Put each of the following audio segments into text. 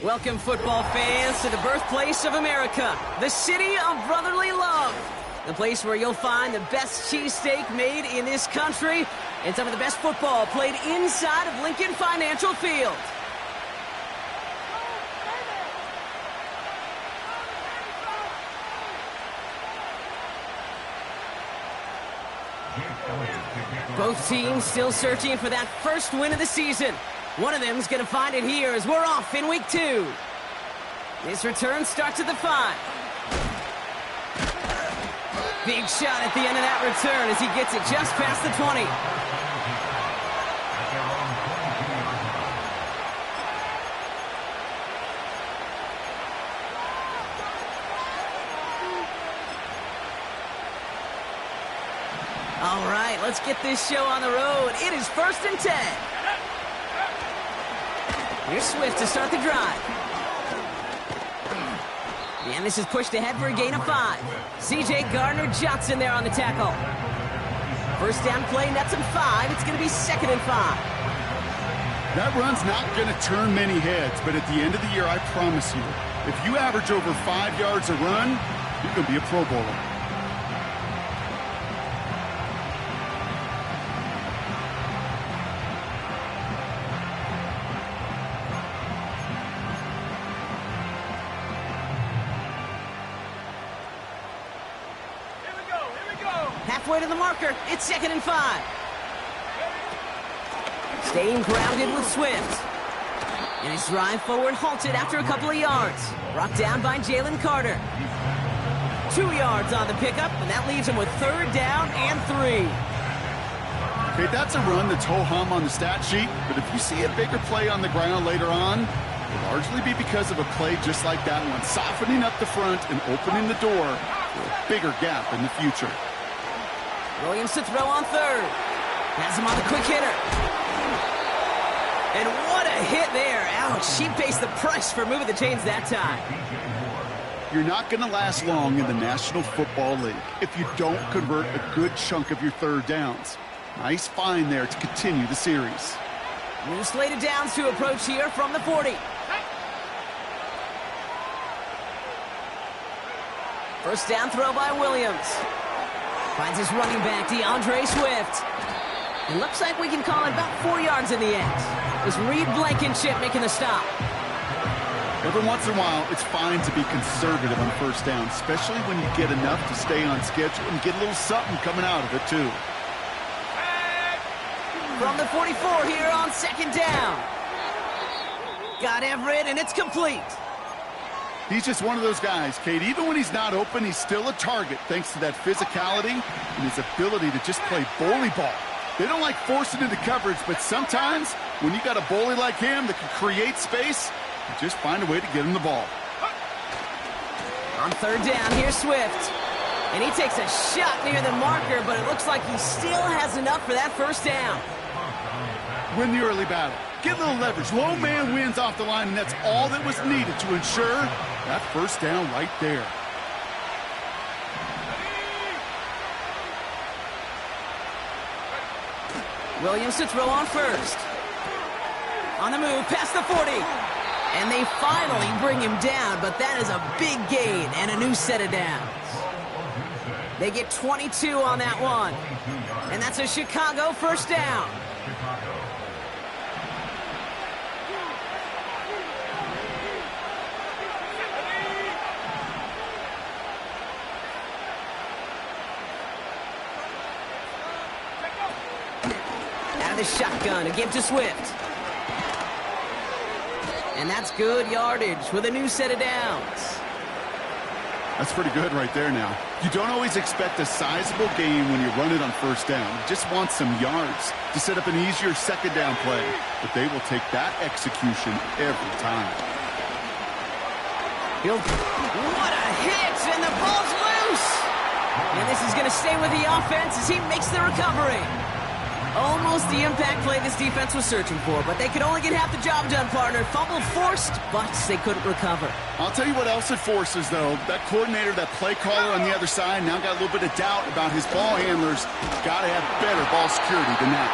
Welcome, football fans, to the birthplace of America, the city of brotherly love. The place where you'll find the best cheesesteak made in this country and some of the best football played inside of Lincoln Financial Field. Both teams still searching for that first win of the season. One of them's going to find it here as we're off in week 2. This return starts at the 5. Big shot at the end of that return as he gets it just past the 20. All right, let's get this show on the road. It is 1st and 10. Here's Swift to start the drive. And this is pushed ahead for a gain of 5. C.J. Gardner-Johnson there on the tackle. First down play, nets him 5. It's going to be 2nd and 5. That run's not going to turn many heads, but at the end of the year, I promise you, if you average over 5 yards a run, you're going to be a Pro Bowler. Halfway to the marker, it's 2nd and 5. Staying grounded with Swift. And his drive forward halted after a couple of yards. Brought down by Jalen Carter. 2 yards on the pickup, and that leaves him with 3rd down and 3. Okay, that's a run that's ho-hum on the stat sheet, but if you see a bigger play on the ground later on, it'll largely be because of a play just like that one, softening up the front and opening the door for a bigger gap in the future. Williams to throw on 3rd. Has him on a quick hitter. And what a hit there. Ouch, she pays the price for moving the chains that time. You're not going to last long in the National Football League if you don't convert a good chunk of your 3rd downs. Nice find there to continue the series. New slated downs to approach here from the 40. First down throw by Williams. Finds his running back, DeAndre Swift. It looks like we can call it about 4 yards in the end. It's Reed Blankenship making the stop. Every once in a while, it's fine to be conservative on 1st down, especially when you get enough to stay on schedule and get a little something coming out of it, too. From the 44 here on 2nd down. Got Everett, and it's complete. He's just one of those guys, Kate. Even when he's not open, he's still a target thanks to that physicality and his ability to just play bully ball. They don't like forcing into coverage, but sometimes when you got a bully like him that can create space, you just find a way to get him the ball. On 3rd down, here's Swift. And he takes a shot near the marker, but it looks like he still has enough for that 1st down. Win the early battle. Get a little leverage. Low man wins off the line, and that's all that was needed to ensure that 1st down right there. Williams to throw on 1st. On the move, past the 40. And they finally bring him down, but that is a big gain and a new set of downs. They get 22 on that one. And that's a Chicago 1st down. The shotgun, a give to Swift. And that's good yardage with a new set of downs. That's pretty good right there now. You don't always expect a sizable gain when you run it on 1st down. You just want some yards to set up an easier 2nd down play. But they will take that execution every time. What a hit, and the ball's loose. And this is going to stay with the offense as he makes the recovery. Almost the impact play this defense was searching for, but they could only get half the job done, partner. Fumble forced, but they couldn't recover. I'll tell you what else it forces, though. That coordinator, that play caller on the other side, now got a little bit of doubt about his ball handlers. Got to have better ball security than that.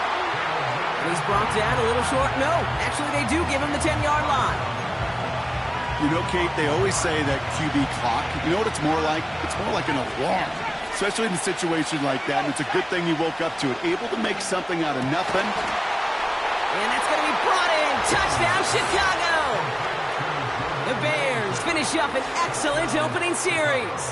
And he's brought down a little short. No, actually they do give him the 10-yard line. You know, Kate, they always say that QB clock, you know what it's more like? It's more like an alarm, especially in a situation like that. And it's a good thing he woke up to it, able to make something out of nothing. And that's going to be brought in. Touchdown, Chicago! The Bears finish up an excellent opening series.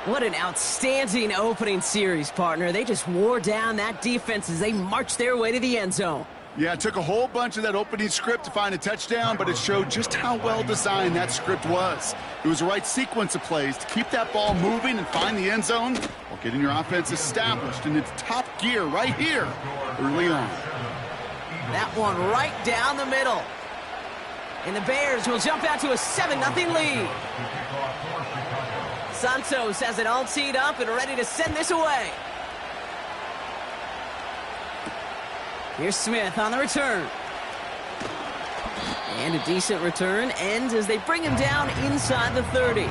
What an outstanding opening series, partner. They just wore down that defense as they marched their way to the end zone. Yeah, it took a whole bunch of that opening script to find a touchdown, but it showed just how well designed that script was. It was the right sequence of plays to keep that ball moving and find the end zone while getting your offense established in its top gear right here early on. That one right down the middle. And the Bears will jump out to a 7-0 lead. Santos has it all teed up and ready to send this away. Here's Smith on the return. And a decent return ends as they bring him down inside the 30.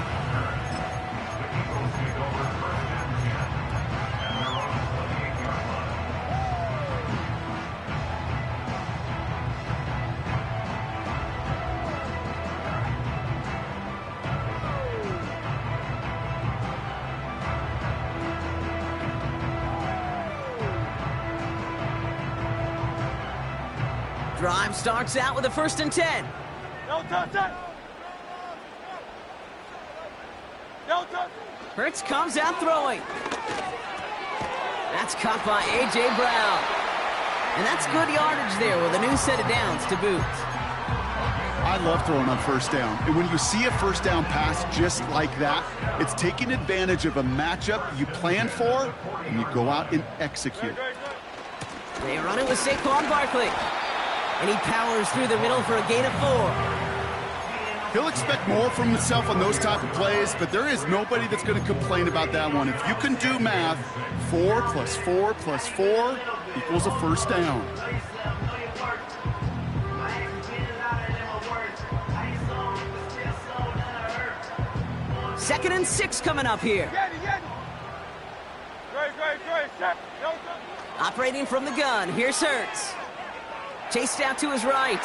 Drive starts out with a 1st and 10. No touch it. No touch. Hurts comes out throwing. That's caught by A.J. Brown. And that's good yardage there with a new set of downs to boot. I love throwing on 1st down. And when you see a 1st down pass just like that, it's taking advantage of a matchup you plan for, and you go out and execute. They run it with Saquon Barkley. And he powers through the middle for a gain of 4. He'll expect more from himself on those type of plays, but there is nobody that's going to complain about that one. If you can do math, 4 plus 4 plus 4 equals a 1st down. Second and 6 coming up here. Operating from the gun, here's Hurts. Chased out to his right.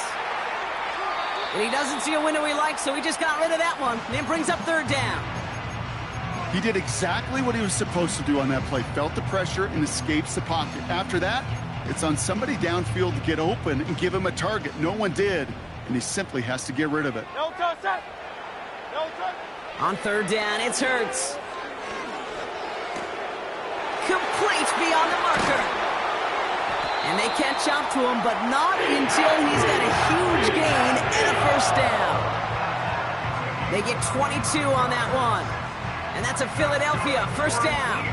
And he doesn't see a window he likes, so he just got rid of that one. And then brings up 3rd down. He did exactly what he was supposed to do on that play. Felt the pressure and escapes the pocket. After that, it's on somebody downfield to get open and give him a target. No one did, and he simply has to get rid of it. No touch it. No touch. On 3rd down, it's Hurts. Complete beyond the marker. And they catch up to him, but not until he's got a huge gain and a 1st down. They get 22 on that one. And that's a Philadelphia 1st down.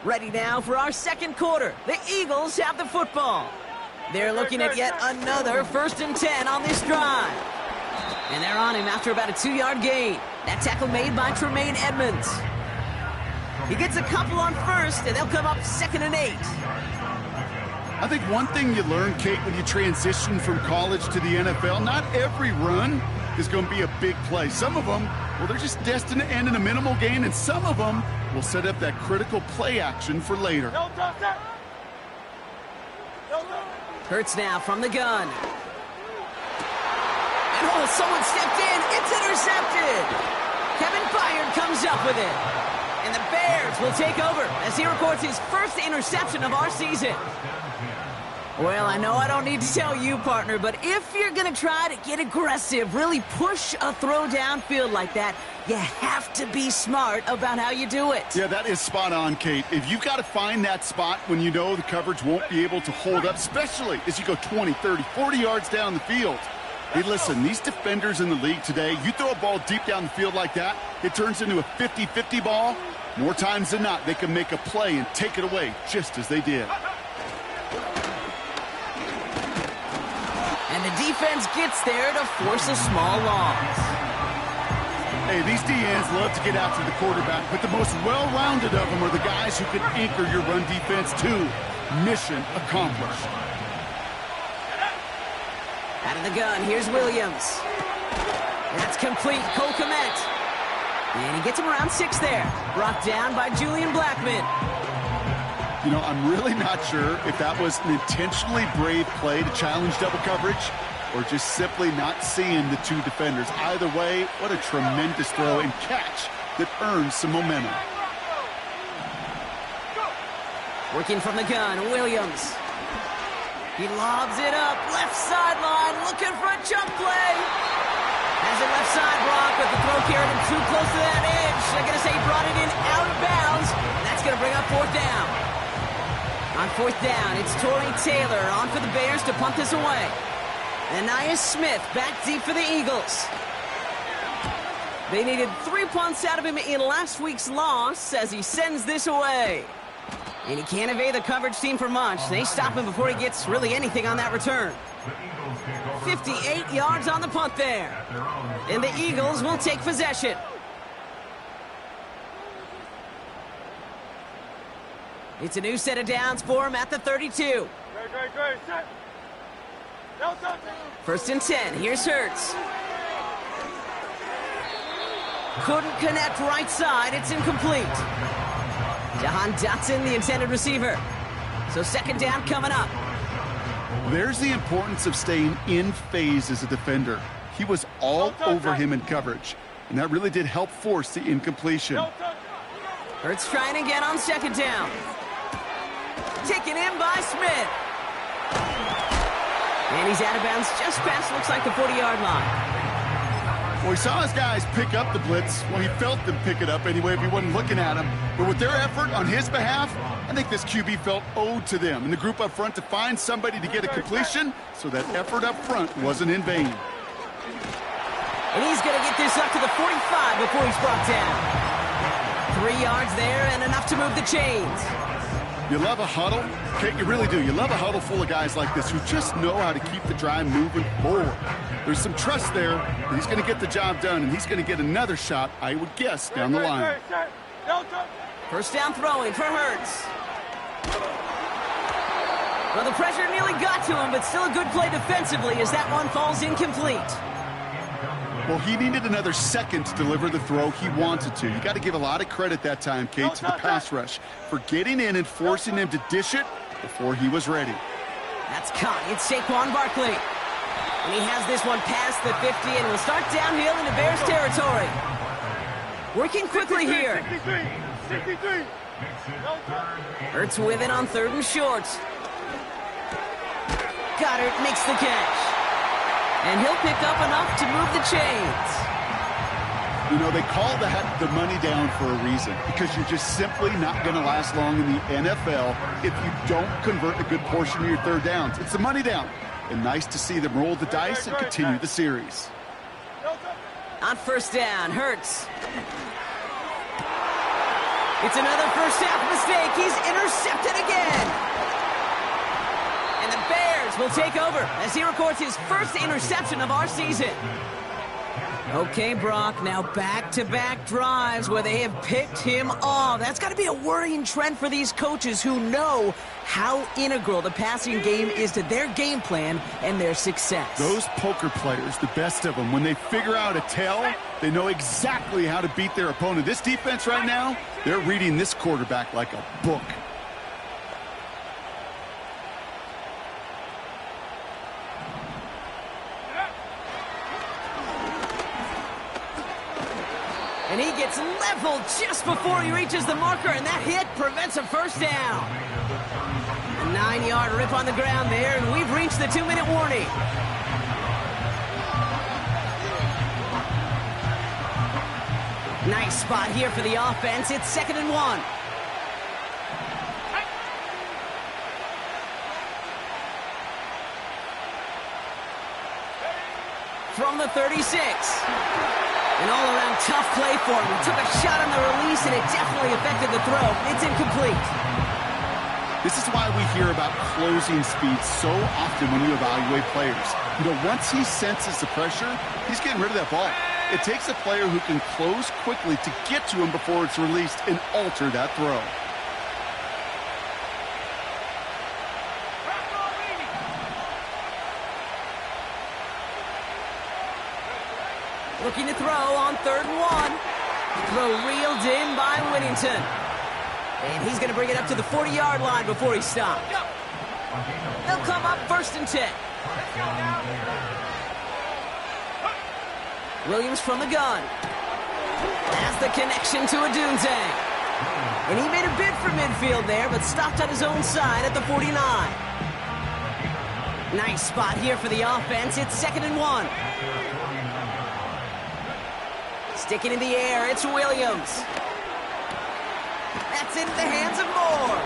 Ready now for our 2nd quarter. The Eagles have the football. They're looking at yet another 1st and 10 on this drive. And they're on him after about a 2-yard gain. That tackle made by Tremaine Edmonds. He gets a couple on 1st, and they'll come up 2nd and 8. I think one thing you learn, Kate, when you transition from college to the NFL, not every run is going to be a big play. Some of them, well, they're just destined to end in a minimal gain, and some of them will set up that critical play action for later. No touch it. No touch. Hurts now from the gun. And oh, someone stepped in. It's intercepted. Kevin Byard comes up with it. And the Bears will take over as he records his 1st interception of our season. Well, I know I don't need to tell you, partner, but if you're going to try to get aggressive, really push a throw downfield like that, you have to be smart about how you do it. Yeah, that is spot on, Kate. If you've got to find that spot when you know the coverage won't be able to hold up, especially as you go 20, 30, 40 yards down the field. Hey, listen, these defenders in the league today, you throw a ball deep down the field like that, it turns into a 50-50 ball. More times than not, they can make a play and take it away, just as they did. And the defense gets there to force a small loss. Hey, these DNs love to get out to the quarterback, but the most well-rounded of them are the guys who can anchor your run defense too. Mission accomplished. Out of the gun, here's Williams. That's complete. Cole Kmet. And he gets him around 6 there. Brought down by Julian Blackmon. You know, I'm really not sure if that was an intentionally brave play to challenge double coverage or just simply not seeing the two defenders. Either way, what a tremendous throw and catch that earns some momentum. Working from the gun, Williams. He lobs it up, left sideline, looking for a jump play. Has it left side, Brock, but the throw carried him too close to that edge. I'm going to say he brought it in out of bounds, and that's going to bring up 4th down. On 4th down, it's Tory Taylor on for the Bears to punt this away. Ainias Smith back deep for the Eagles. They needed 3 punts out of him in last week's loss as he sends this away. And he can't evade the coverage team for much. They stop him before he gets really anything on that return. 58 yards on the punt there. And the Eagles will take possession. It's a new set of downs for him at the 32. Great. Set. No touch. 1st and 10. Here's Hurts. Couldn't connect right side. It's incomplete. Jahan Dotson, the intended receiver. So 2nd down coming up. There's the importance of staying in phase as a defender. He was all over him in coverage, and that really did help force the incompletion. Hurts trying again on 2nd down. Taken in by Smith. And he's out of bounds just past, looks like, the 40-yard line. Well, he saw his guys pick up the blitz. Well, he felt them pick it up anyway if he wasn't looking at him. But with their effort on his behalf, I think this QB felt owed to them and the group up front to find somebody to get a completion, so that effort up front wasn't in vain. And he's going to get this up to the 45 before he's brought down. 3 yards there and enough to move the chains. You love a huddle? Okay, you really do. You love a huddle full of guys like this who just know how to keep the drive moving forward. There's some trust there that he's going to get the job done, and he's going to get another shot, I would guess, down the line. 1st down throwing for Hurts. Well, the pressure nearly got to him, but still a good play defensively as that one falls incomplete. Well, he needed another second to deliver the throw he wanted to. You got to give a lot of credit that time, Kate, to the pass rush for getting in and forcing him to dish it before he was ready. That's caught. It's Saquon Barkley. And he has this one past the 50 and will start downhill into Bears territory. Working quickly here. 63. Hurts with it on 3rd and short. Goddard makes the catch. And he'll pick up enough to move the chains. You know, they call that the money down for a reason, because you're just simply not going to last long in the NFL if you don't convert a good portion of your 3rd downs. It's the money down. And nice to see them roll the dice and continue the series. On 1st down, Hurts. It's another first half mistake. He's intercepted again. And the Bears will take over as he records his 1st interception of our season. Okay, Brock, now back-to-back drives where they have picked him off. That's got to be a worrying trend for these coaches who know how integral the passing game is to their game plan and their success. Those poker players, the best of them, when they figure out a tell, they know exactly how to beat their opponent. This defense right now, they're reading this quarterback like a book. And he gets leveled just before he reaches the marker, and that hit prevents a 1st down. A 9-yard rip on the ground there, and we've reached the 2-minute warning. Nice spot here for the offense. It's 2nd and 1. From the 36. An all-around tough play for him. He took a shot on the release, and it definitely affected the throw. It's incomplete. This is why we hear about closing speed so often when you evaluate players. You know, once he senses the pressure, he's getting rid of that ball. It takes a player who can close quickly to get to him before it's released and alter that throw. Looking to throw on 3rd and 1. Throw reeled in by Whittington. And he's going to bring it up to the 40-yard line before he stops. They'll come up 1st and 10. Williams from the gun. That's the connection to Odunze. And he made a bid for midfield there, but stopped on his own side at the 49. Nice spot here for the offense. It's 2nd and 1. Sticking in the air, it's Williams. That's into the hands of Moore.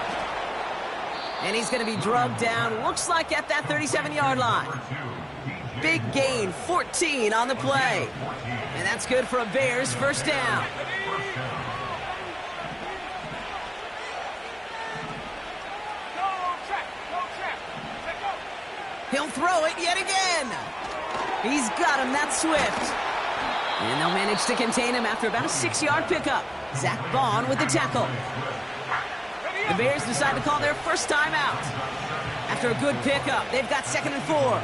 And he's going to be drugged down, looks like at that 37-yard line. Big gain, 14 on the play. And that's good for a Bears 1st down. He'll throw it yet again. He's got him, that's Swift. And they'll manage to contain him after about a 6-yard pickup. Zach Bond with the tackle. The Bears decide to call their first time out. After a good pickup, they've got 2nd and 4.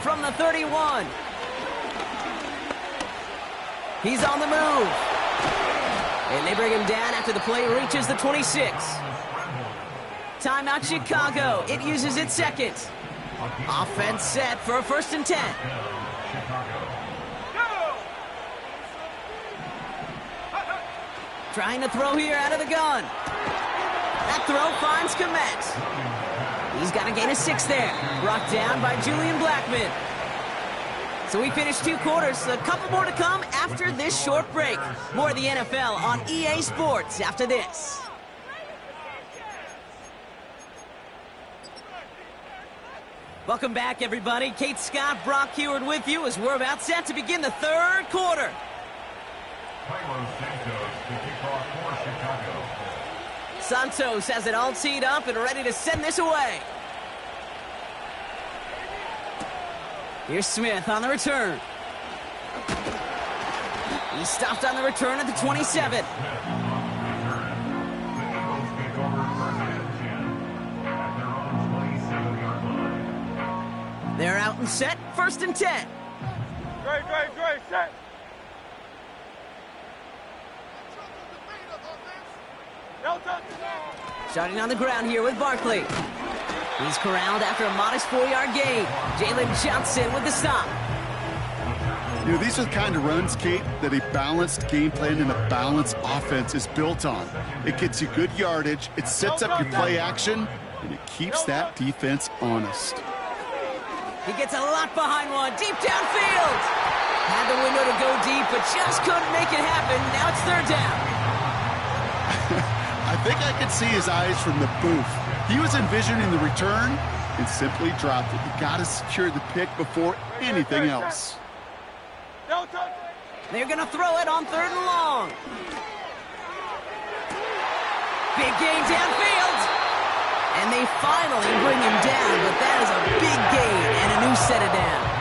From the 31. He's on the move. And they bring him down after the play reaches the 26. Timeout Chicago. It uses its 2nd. Offense set for a 1st and 10. Trying to throw here out of the gun. That throw finds Komet. He's got a gain of 6 there. Brought down by Julian Blackman. So we finished 2 quarters. A couple more to come after this short break. More of the NFL on EA Sports after this. Welcome back, everybody. Kate Scott, Brock Heward with you as we're about set to begin the 3rd quarter. Santos has it all teed up and ready to send this away. Here's Smith on the return. He stopped on the return at the 27. They're out and set, 1st and 10. Great, set. Starting on the ground here with Barkley. He's corralled after a modest 4-yard gain. Jalen Johnson with the stop. You know, these are the kind of runs, Kate, that a balanced game plan and a balanced offense is built on. It gets you good yardage, it sets up your play action, and it keeps that defense honest. He gets a lot behind one, deep downfield. Had the window to go deep, but just couldn't make it happen. Now it's 3rd down. I think I could see his eyes from the booth. He was envisioning the return and simply dropped it. You got to secure the pick before anything else. They're going to throw it on 3rd and long. Big gain downfield. And they finally bring him down, but that is a big gain and a new set of downs.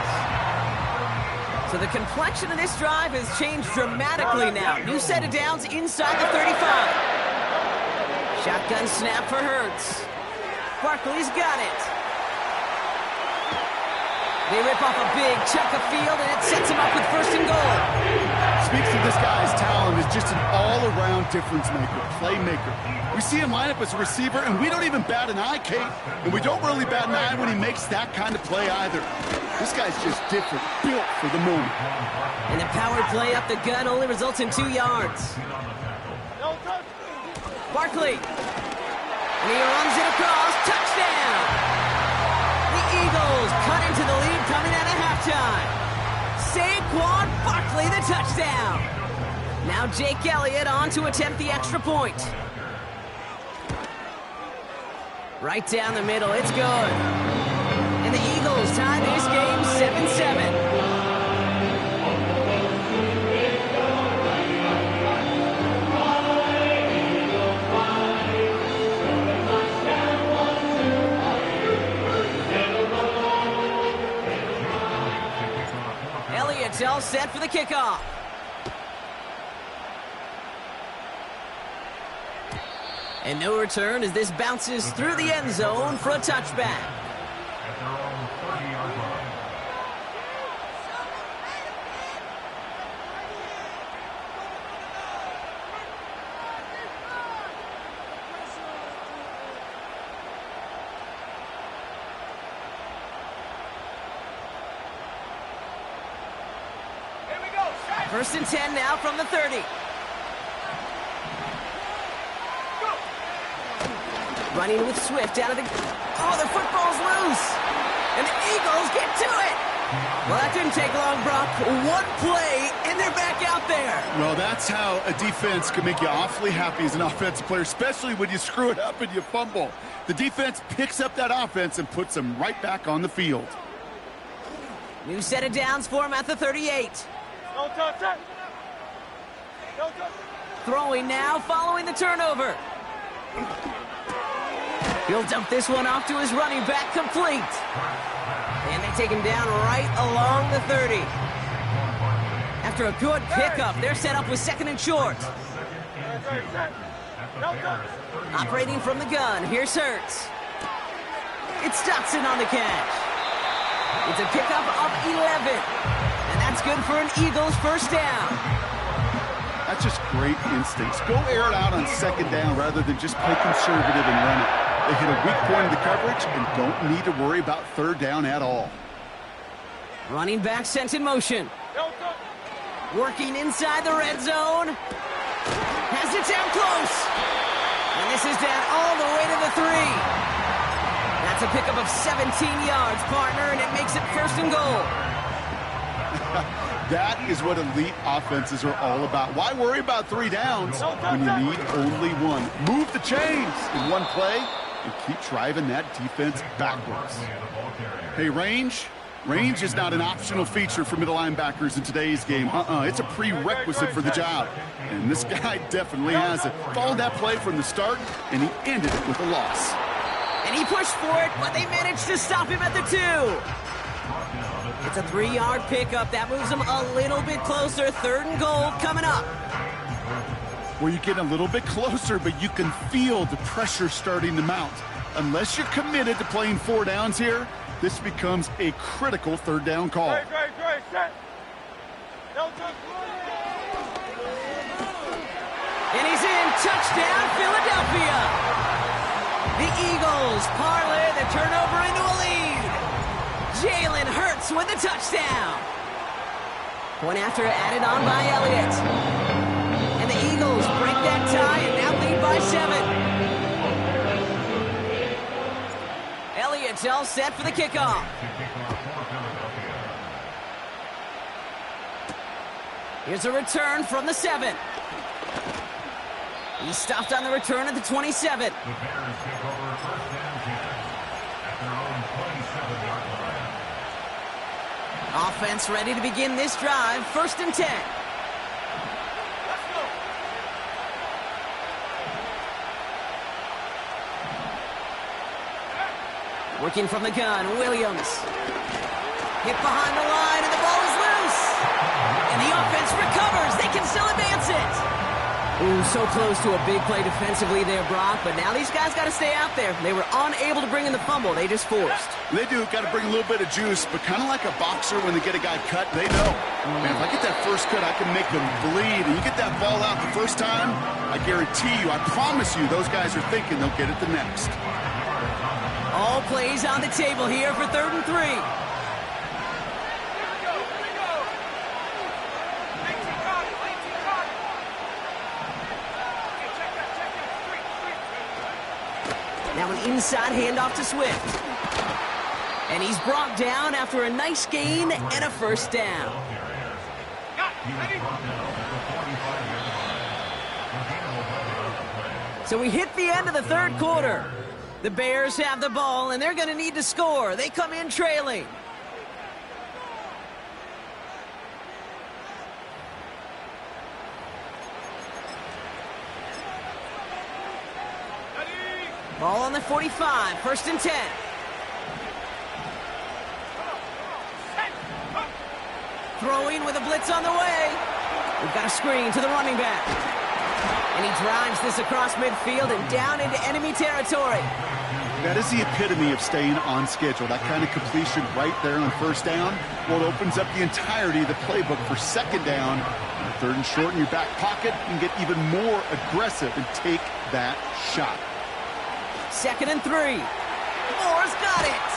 So the complexion of this drive has changed dramatically now. New set of downs inside the 35. Shotgun snap for Hurts. Barkley's got it. They rip off a big chunk of field, and it sets him up with 1st and goal. Speaks to this guy's talent as just an all-around difference maker, playmaker. We see him line up as a receiver, and we don't even bat an eye, Kate. And we don't really bat an eye when he makes that kind of play either. This guy's just different, built for the moment. And the power play up the gut only results in 2 yards. Barkley. And he runs it across. Touchdown! The Eagles cut into the lead coming out of halftime. Saquon Barkley, the touchdown. Now Jake Elliott on to attempt the extra point. Right down the middle, it's good. And the Eagles tie this game 7-7. Elliott's all set for the kickoff. And no return as this bounces through the end zone for a touchback. First and 10 now from the 30. Running with Swift out of the... Oh, the football's loose. And the Eagles get to it. Well, that didn't take long, Brock. One play, and they're back out there. Well, that's how a defense can make you awfully happy as an offensive player, especially when you screw it up and you fumble. The defense picks up that offense and puts them right back on the field. New set of downs for him at the 38. No touch it. No touch. Throwing now, following the turnover. He'll dump this one off to his running back, complete. And they take him down right along the 30. After a good pickup, they're set up with second and short. Operating from the gun, here's Hurts. It's Dotson on the catch. It's a pickup of 11. And that's good for an Eagles first down. That's just great instincts. Go air it out on second down rather than just play conservative and run it. They hit a weak point in the coverage and don't need to worry about third down at all. Running back sent in motion. Working inside the red zone. Has it down close. And this is down all the way to the 3. That's a pickup of 17 yards, partner, and it makes it first and goal. That is what elite offenses are all about. Why worry about 3 downs when you need only one? Move the chains in one play and keep driving that defense backwards. Hey, range is not an optional feature for middle linebackers in today's game. It's a prerequisite for the job. And this guy definitely has it. Followed that play from the start, and he ended it with a loss. And he pushed for it, but they managed to stop him at the 2. It's a 3-yard pickup. That moves them a little bit closer. Third and goal coming up. Where you get a little bit closer, but you can feel the pressure starting to mount. Unless you're committed to playing 4 downs here, this becomes a critical third down call. Great, set. No touch. And he's in. Touchdown, Philadelphia. The Eagles parlay the turnover into a lead. Jalen Hurts with the touchdown. Point after added on by Elliott. And the Eagles break that tie and now lead by 7. Elliott's all set for the kickoff. Here's a return from the 7. He stopped on the return at the 27. Offense ready to begin this drive. First and 10. Working from the gun, Williams. Hit behind the line, and the ball is loose. And the offense recovers. They can still advance it. Ooh, so close to a big play defensively there, Brock. But now these guys got to stay out there. They were unable to bring in the fumble. They just forced. They do. Got to bring a little bit of juice, but kind of like a boxer when they get a guy cut, they know. Man, if I get that first cut, I can make them bleed. And you get that ball out the first time, I guarantee you, I promise you, those guys are thinking they'll get it the next. All plays on the table here for 3rd and 3. Now an inside handoff to Swift. And he's brought down after a nice gain and a first down. So we hit the end of the 3rd quarter. The Bears have the ball, and they're going to need to score. They come in trailing. Ball on the 45, 1st and 10. Throwing with a blitz on the way. We've got a screen to the running back. And he drives this across midfield and down into enemy territory. That is the epitome of staying on schedule. That kind of completion right there on first down. Well, it opens up the entirety of the playbook for second down. 3rd and short in your back pocket, and get even more aggressive and take that shot. 2nd and 3. Moore's got it.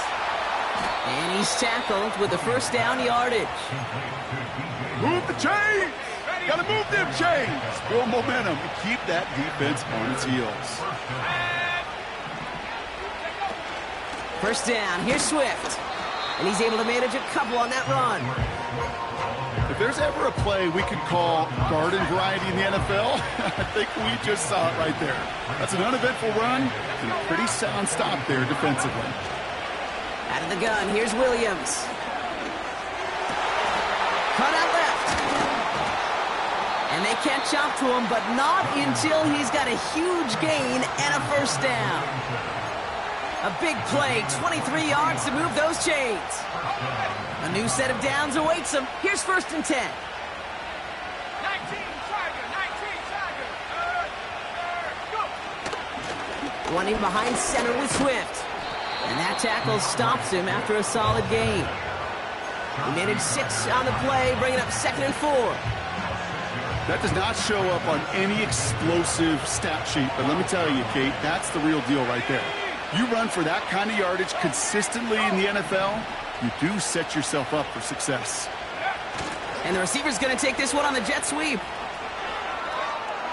And he's tackled with the first down yardage. Move the chains. Got to move them chains. Build momentum and keep that defense on its heels. First down. Here's Swift. And he's able to manage a couple on that run. If there's ever a play we could call garden variety in the NFL, I think we just saw it right there. That's an uneventful run and a pretty sound stop there defensively. Out of the gun, here's Williams. Cut out left. And they catch up to him, but not until he's got a huge gain and a first down. A big play, 23 yards to move those chains. A new set of downs awaits him. Here's first and 10. 19 Tiger. Go. Running behind center with Swift. And that tackle stops him after a solid gain. He managed 6 on the play, bringing up 2nd and 4. That does not show up on any explosive stat sheet, but let me tell you, Kate, that's the real deal right there. You run for that kind of yardage consistently in the NFL, you do set yourself up for success. And the receiver's going to take this one on the jet sweep.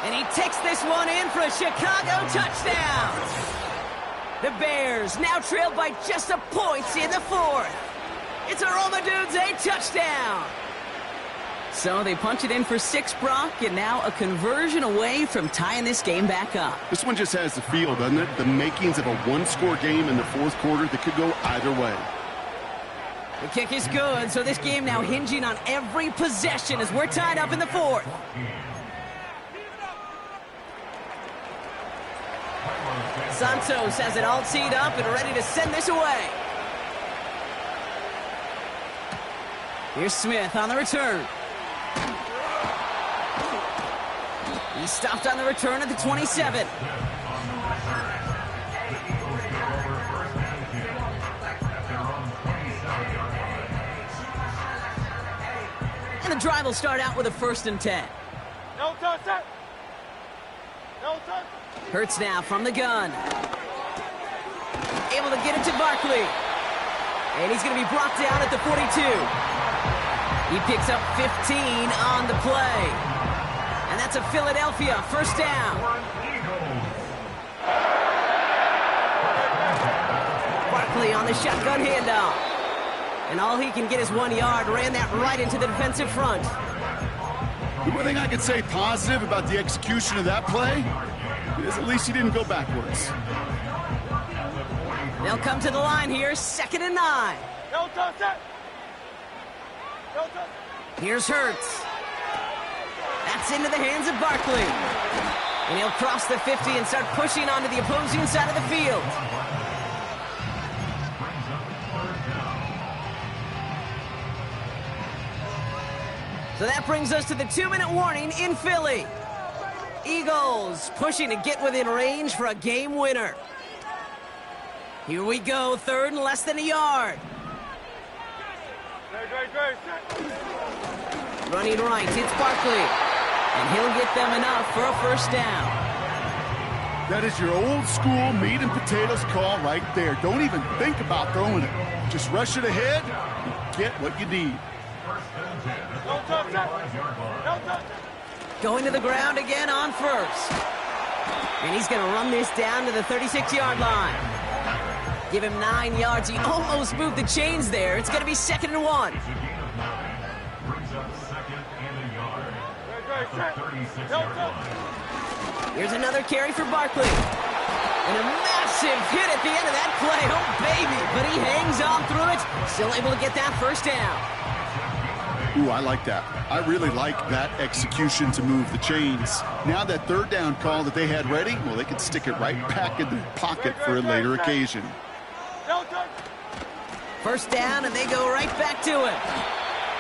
And he takes this one in for a Chicago touchdown. The Bears now trailed by just a point in the 4th. It's a Romadudes, a touchdown. So they punch it in for 6, Brock, and now a conversion away from tying this game back up. This one just has the feel, doesn't it? The makings of a one-score game in the 4th quarter that could go either way. The kick is good, so this game now hinging on every possession as we're tied up in the 4th. Santos has it all teed up and ready to send this away. Here's Smith on the return. He stopped on the return at the 27. And the drive will start out with a 1st and 10. No touch. No touch. Hurts now from the gun. Able to get it to Barkley. And he's going to be brought down at the 42. He picks up 15 on the play. And that's a Philadelphia first down. Barkley on the shotgun handoff. And all he can get is 1 yard. Ran that right into the defensive front. The one thing I could say positive about the execution of that play is at least he didn't go backwards. They'll come to the line here, 2nd and 9. No touch. No touch. Here's Hurts. That's into the hands of Barkley. And he'll cross the 50 and start pushing onto the opposing side of the field. So that brings us to the 2-minute warning in Philly. Eagles pushing to get within range for a game winner. Here we go, 3rd and less than a yard. Running right, it's Barkley. And he'll get them enough for a first down. That is your old school meat and potatoes call right there. Don't even think about throwing it. Just rush it ahead and get what you need. No touch. No touch. Going to the ground again on 1st. And he's going to run this down to the 36-yard line. Give him 9 yards. He almost moved the chains there. It's going to be 2nd and 1. Here's another carry for Barkley. And a massive hit at the end of that play. Oh, baby. But he hangs on through it. Still able to get that first down. Ooh, I like that. I really like that execution to move the chains. Now that 3rd down call that they had ready, well, they could stick it right back in their pocket for a later occasion. No touch. First down, and they go right back to it.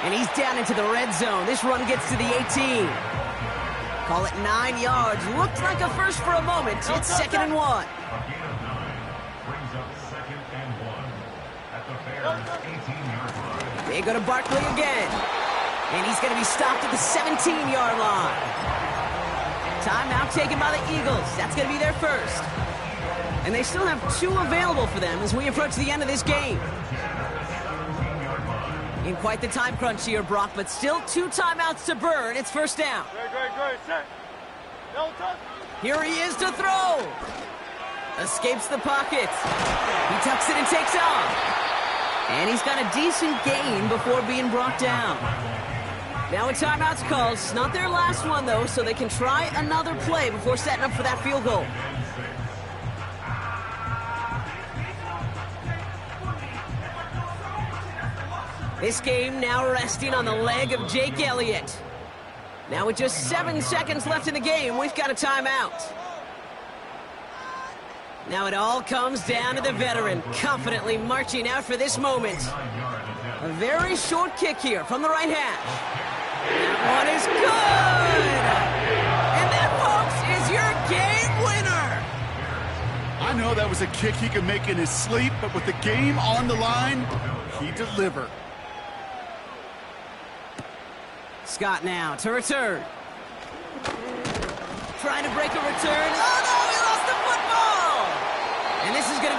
And he's down into the red zone. This run gets to the 18. Call it 9 yards. Looked like a first for a moment. It's 2nd and 1. They go to Barkley again. And he's going to be stopped at the 17-yard line. Timeout taken by the Eagles. That's going to be their first. And they still have 2 available for them as we approach the end of this game. In quite the time crunch here, Brock, but still 2 timeouts to burn. It's first down. Great. Set. No touch. Here he is to throw. Escapes the pocket. He tucks it and takes off. And he's got a decent gain before being brought down. Now a timeout's called. It's not their last one, though, so they can try another play before setting up for that field goal. This game now resting on the leg of Jake Elliott. Now with just 7 seconds left in the game, we've got a timeout. Now it all comes down to the veteran, confidently marching out for this moment. A very short kick here from the right hash. That one is good! And that, folks, is your game winner! I know that was a kick he could make in his sleep, but with the game on the line, he delivered. Scott now to return. Trying to break a return. Oh!